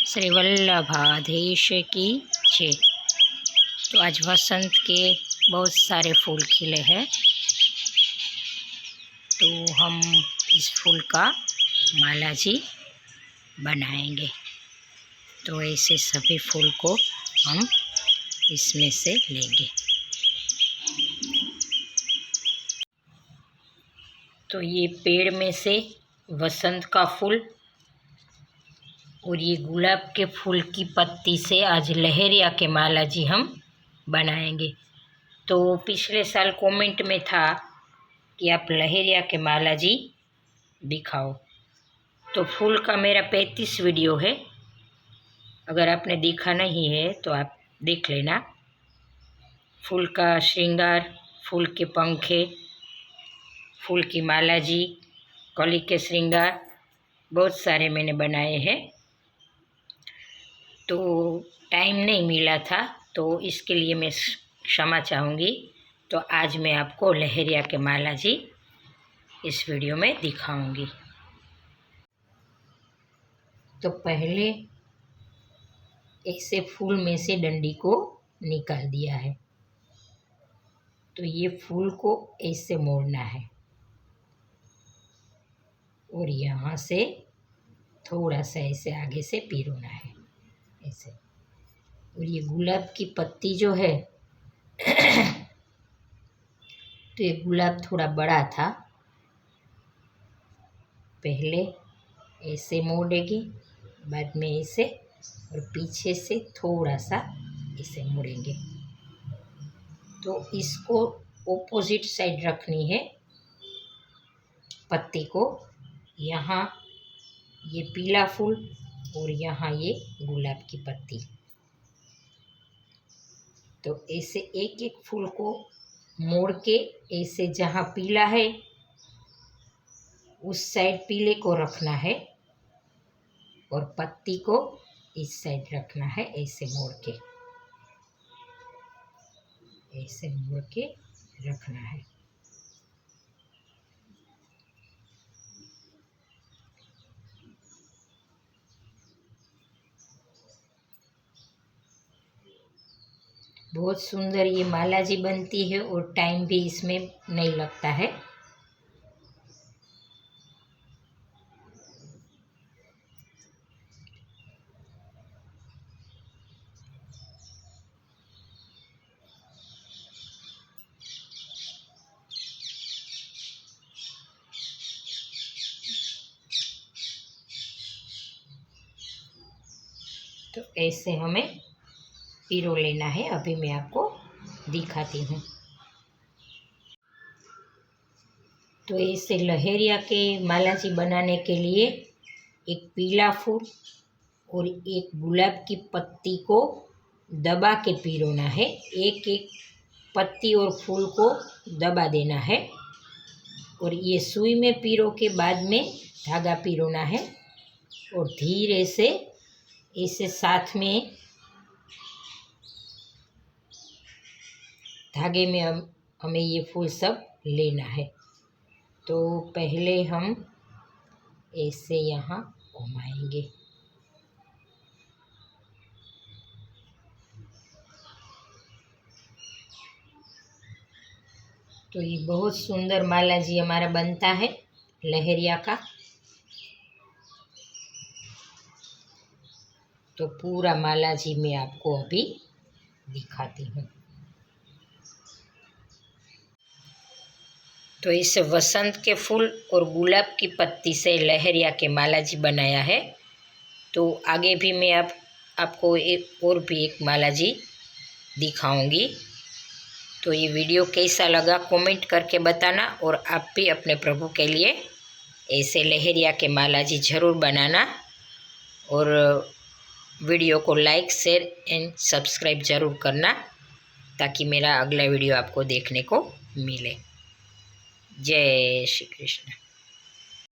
श्री वल्लभाधीश की जय। तो आज वसंत के बहुत सारे फूल खिले हैं, तो हम इस फूल का माला जी बनाएंगे। तो ऐसे सभी फूल को हम इसमें से लेंगे। तो ये पेड़ में से वसंत का फूल और ये गुलाब के फूल की पत्ती से आज लहरिया के माला जी हम बनाएंगे। तो पिछले साल कमेंट में था कि आप लहरिया के माला जी दिखाओ, तो फूल का मेरा 35 वीडियो है। अगर आपने देखा नहीं है तो आप देख लेना। फूल का श्रृंगार, फूल के पंखे, फूल की माला जी, कली के श्रृंगार, बहुत सारे मैंने बनाए हैं। तो टाइम नहीं मिला था, तो इसके लिए मैं क्षमा चाहूँगी। तो आज मैं आपको लहरिया के माला जी इस वीडियो में दिखाऊंगी। तो पहले ऐसे फूल में से डंडी को निकाल दिया है। तो ये फूल को ऐसे मोड़ना है और यहाँ से थोड़ा सा ऐसे आगे से पिरोना है ऐसे। और ये गुलाब की पत्ती जो है तो ये गुलाब थोड़ा बड़ा था, पहले ऐसे मोड़ेगी, बाद में ऐसे, और पीछे से थोड़ा सा ऐसे मोड़ेंगे। तो इसको ऑपोजिट साइड रखनी है पत्ती को। यहाँ ये पीला फूल और यहाँ ये गुलाब की पत्ती। तो ऐसे एक एक फूल को मोड़ के ऐसे जहाँ पीला है उस साइड पीले को रखना है और पत्ती को इस साइड रखना है। ऐसे मोड़ के, ऐसे मोड़ के रखना है। बहुत सुंदर ये माला जी बनती है और टाइम भी इसमें नहीं लगता है। तो ऐसे हमें पिरो लेना है। अभी मैं आपको दिखाती हूँ। तो ऐसे लहरिया के माला जी बनाने के लिए एक पीला फूल और एक गुलाब की पत्ती को दबा के पिरोना है। एक एक पत्ती और फूल को दबा देना है और ये सुई में पिरो के बाद में धागा पिरोना है और धीरे से इसे साथ में धागे में हमें ये फूल सब लेना है। तो पहले हम ऐसे यहाँ घुमाएंगे। तो ये बहुत सुंदर माला जी हमारा बनता है लहरिया का। तो पूरा माला जी मैं आपको अभी दिखाती हूँ। तो इस वसंत के फूल और गुलाब की पत्ती से लहरिया के माला जी बनाया है। तो आगे भी मैं आपको एक और भी एक माला जी दिखाऊंगी। तो ये वीडियो कैसा लगा कमेंट करके बताना, और आप भी अपने प्रभु के लिए ऐसे लहरिया के माला जी ज़रूर बनाना। और वीडियो को लाइक, शेयर एंड सब्सक्राइब ज़रूर करना, ताकि मेरा अगला वीडियो आपको देखने को मिले। जय श्री कृष्ण।